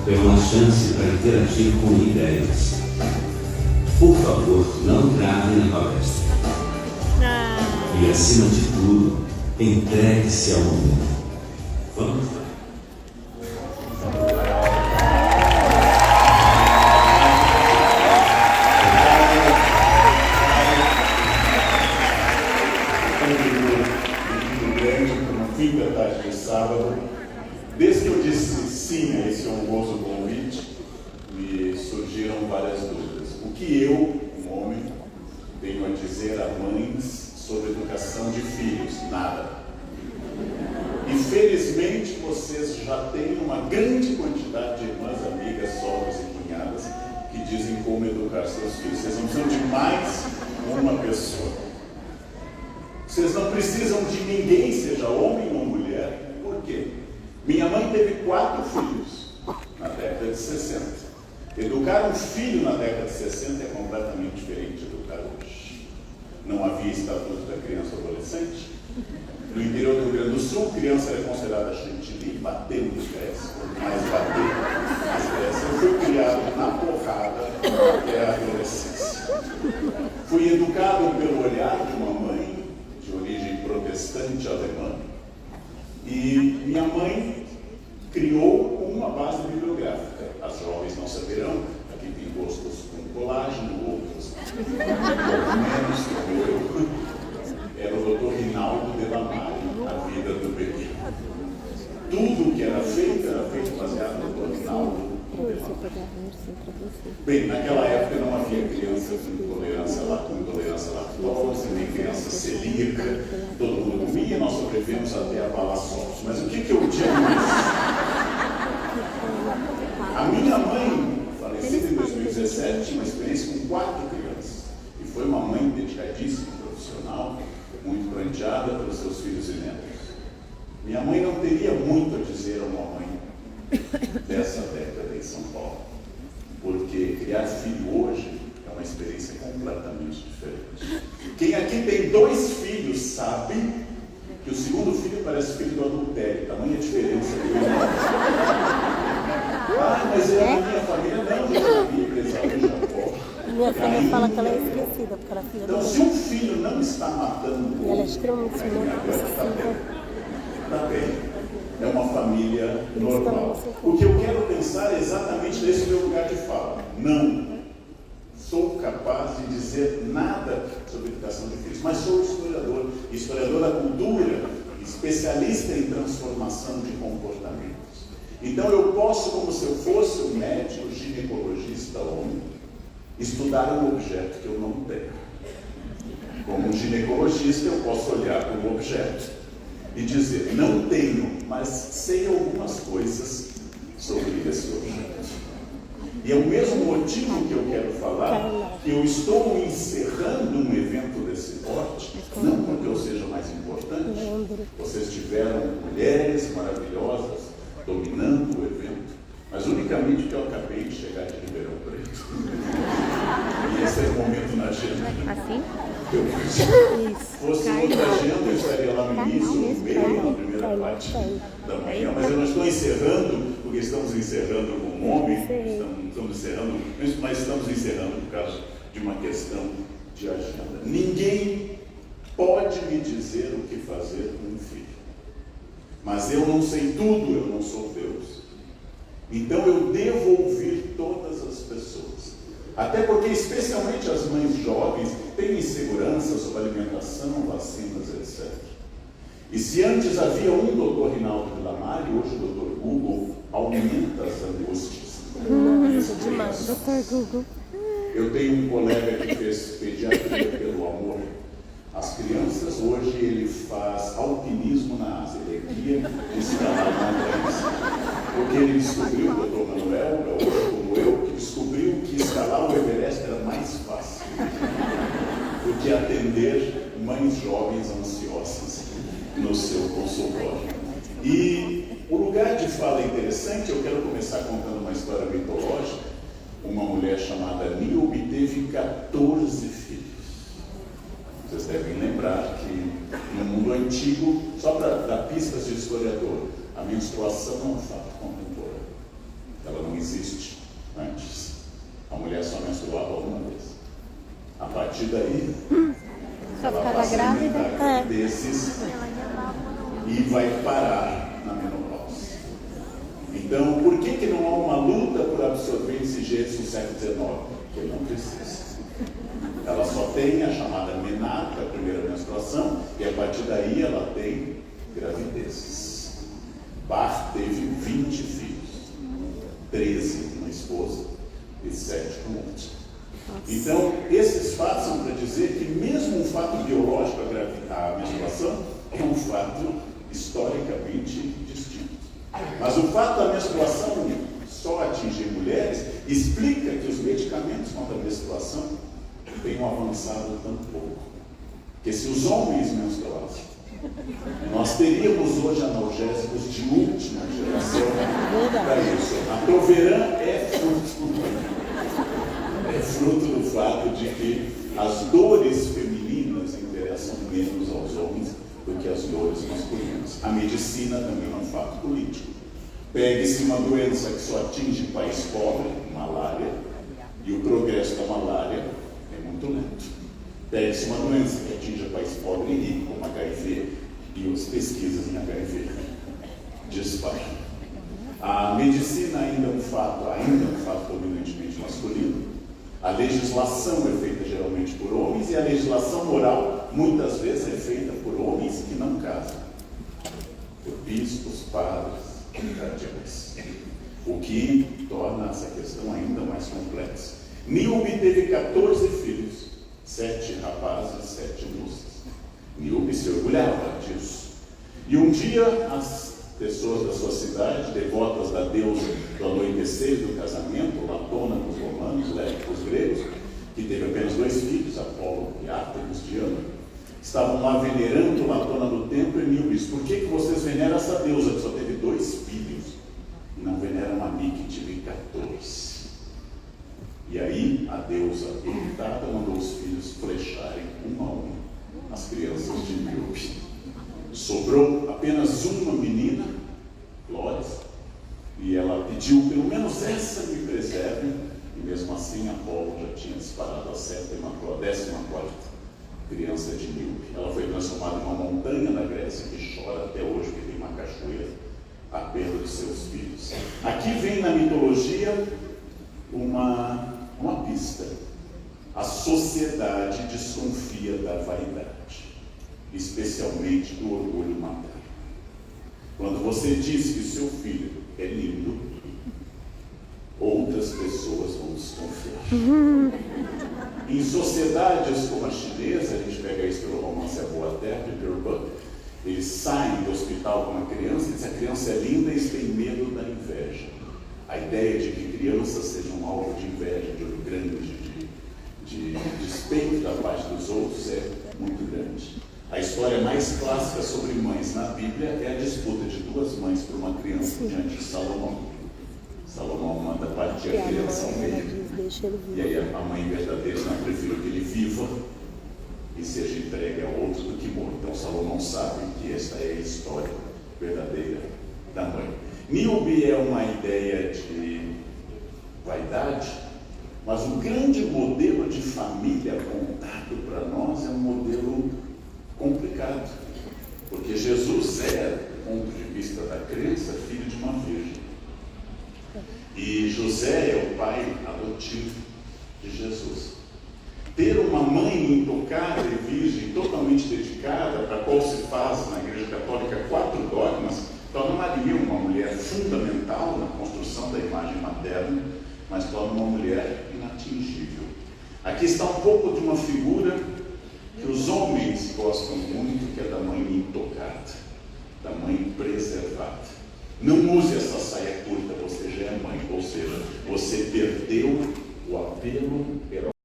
é uma chance para interagir com ideias. Por favor, não travem na palestra. E, acima de tudo, entregue-se ao momento. Vamos lá. Desde que eu disse sim a esse honroso convite, me surgiram várias dúvidas. O que eu, um homem, tenho a dizer a mães sobre educação de filhos? Nada. Infelizmente, vocês já têm uma grande quantidade de irmãs, amigas, sogras e cunhadas que dizem como educar seus filhos. Vocês não precisam de mais uma pessoa. Vocês não precisam de ninguém, seja homem ou mulher. Por quê? Minha mãe teve 4 filhos na década de 60. Educar um filho na década de 60 é completamente diferente de educar hoje. Não havia estatuto da criança e adolescente. No interior do Rio Grande do Sul, criança era considerada chantilly, batendo os pés, quanto mais bater, mais cresce. Eu fui criado na porrada até a adolescência. Fui educado pelo olhar de uma mãe de origem protestante alemã. E minha mãe criou uma base bibliográfica. As jovens não saberão, aqui tem gostos com colágeno, outros menos como eu. Era o Dr. Rinaldo de la Mare, A Vida do Bebê. Tudo que era feito baseado no Dr. Rinaldo de la Mare. Bem, naquela época não havia criança com intolerância à lactose, nem criança celíaca. Todo mundo comia, nós sobrevivemos até a balaços. Mas o que eu digo nisso? A minha mãe, falecida em 2017, tinha uma experiência com 4 crianças. E foi uma mãe dedicadíssima, profissional, muito pranteada pelos seus filhos e netos. Minha mãe não teria muito a dizer a uma mãe dessa década em São Paulo. Porque criar filho hoje é uma experiência completamente diferente. Quem aqui tem 2 filhos sabe que o segundo filho parece filho do adultério. Tamanha diferença. Mas é a minha família. Não, já Bíblia, Esaú, Jacó. Minha filha fala que ela é esquecida, porque ela é filha então, se um filho não está matando e ela é extremamente possessiva. Está bem. É uma família normal. O que eu quero pensar é exatamente nesse meu lugar de fala. Não sou capaz de dizer nada sobre educação de filhos, mas sou historiador da cultura, especialista em transformação de comportamentos. Então eu posso, como se eu fosse um médico, ginecologista homem, estudar um objeto que eu não tenho. Como um ginecologista, eu posso olhar para o objeto e dizer, não tenho, mas sei algumas coisas sobre esse objeto. E é o mesmo motivo que eu quero falar, que eu estou encerrando um evento desse porte, não porque eu seja mais importante. Vocês tiveram mulheres maravilhosas dominando o evento, mas unicamente porque eu acabei de chegar de Ribeirão Preto. E esse é o momento na agenda. Assim? Fosse outra agenda, eu estaria lá no início, no meio, na primeira parte da manhã, mas eu não estou encerrando, porque estamos encerrando com o nome, mas estamos encerrando por causa de uma questão de agenda. Ninguém pode me dizer o que fazer com um filho, mas eu não sei tudo, eu não sou Deus. Então eu devo ouvir todas as pessoas. Até porque, especialmente as mães jovens, têm insegurança sobre alimentação, vacinas, etc. E se antes havia um Dr. Rinaldo de la Mare, hoje o Dr. Google aumenta as angústias. Demais. Dr. Google. Eu tenho um colega que fez pediatria pelo amor. As crianças, hoje ele faz alpinismo na Ásia, ele guia de escalar montanhas. Porque ele descobriu, o Dr. Manuel, como eu, que descobriu que escalar o Everest era mais fácil do que atender mães jovens ansiosas no seu consultório. E o lugar de fala é interessante. Eu quero começar contando uma história mitológica. Uma mulher chamada Níobe teve 14 filhos. Vocês devem lembrar que no mundo antigo, só para dar pistas de historiador, a menstruação é um fato contemporâneo. Ela não partir daí, Só ela ficava passa a grávida? alimentar desses e vai parar na menopausa. Então, por que não há uma luta por absorver esse genes no século XIX? Porque não precisa. Ela só tem a chamada menarca, a primeira menstruação, e a partir daí ela tem gravidezes. Bach teve 20 filhos, 13 com uma esposa e 7 com outra. Então, esses fatos são para dizer que mesmo um fato biológico, a menstruação, é um fato historicamente distinto. Mas o fato da menstruação só atingir mulheres explica que os medicamentos contra a menstruação tenham avançado tão pouco. Porque se os homens menstruassem, nós teríamos hoje analgésicos de última geração para isso. A Proveran é fruto do fato de que as dores femininas interessam menos aos homens do que as dores masculinas. A medicina também é um fato político. Pegue-se uma doença que só atinge país pobre, malária, e o progresso da malária é muito lento. Pegue-se uma doença que atinge país pobre e rico, como HIV, e as pesquisas em HIV disparam. A medicina ainda é um fato dominantemente masculino. A legislação é feita geralmente por homens e a legislação moral muitas vezes é feita por homens que não casam, por bispos, padres, cardeais, o que torna essa questão ainda mais complexa. Niobe teve 14 filhos, 7 rapazes e 7 moças. Niobe se orgulhava disso. E um dia as pessoas da sua cidade, devotas da deusa do anoitecer do casamento, Latona dos romanos, Leto dos gregos, que teve apenas 2 filhos, Apolo e Ártemis, Diana, estavam lá venerando Latona no templo, e Niobe disse: por que vocês veneram essa deusa que só teve 2 filhos e não veneram a mim que tive 14? E aí a deusa, irritada, mandou os filhos flecharem um a um as crianças de Niobe. Sobrou apenas uma menina, Flores, e ela pediu: pelo menos essa me preserve, e mesmo assim Apolo já tinha disparado a 14ª criança de Niobe. Ela foi transformada em uma montanha na Grécia que chora até hoje, porque tem uma cachoeira à perda dos seus filhos. Aqui vem na mitologia uma pista. A sociedade desconfia da vaidade, especialmente do orgulho materno. Quando você diz que seu filho é lindo, outras pessoas vão desconfiar. Em sociedades como a chinesa, a gente pega isso pelo romance A Boa Terra, de Peter Buck, eles saem do hospital com uma criança e dizem: a criança é linda, e eles têm medo da inveja. A ideia de que crianças sejam alvo de inveja, de olho grande, de despeito da parte dos outros é muito grande. A história mais clássica sobre mães na Bíblia é a disputa de 2 mães por uma criança diante de Salomão. Salomão manda partir a criança ao meio. E aí a mãe verdadeira: não, prefiro que ele viva e seja entregue a outro do que morra. Então Salomão sabe que esta é a história verdadeira da mãe. Niobe é uma ideia de vaidade, mas o grande modelo de família contado para nós é um modelo complicado, porque Jesus é, do ponto de vista da crença, filho de uma virgem, e José é o pai adotivo de Jesus. Ter uma mãe intocada e virgem, totalmente dedicada, para a qual se faz na Igreja Católica 4 dogmas, torna Maria uma mulher fundamental na construção da imagem materna, mas torna uma mulher inatingível. Aqui está um pouco de uma figura que os homens gostam muito, que é da mãe intocada, da mãe preservada. Não use essa saia curta, você já é mãe, ou seja, você perdeu o apelo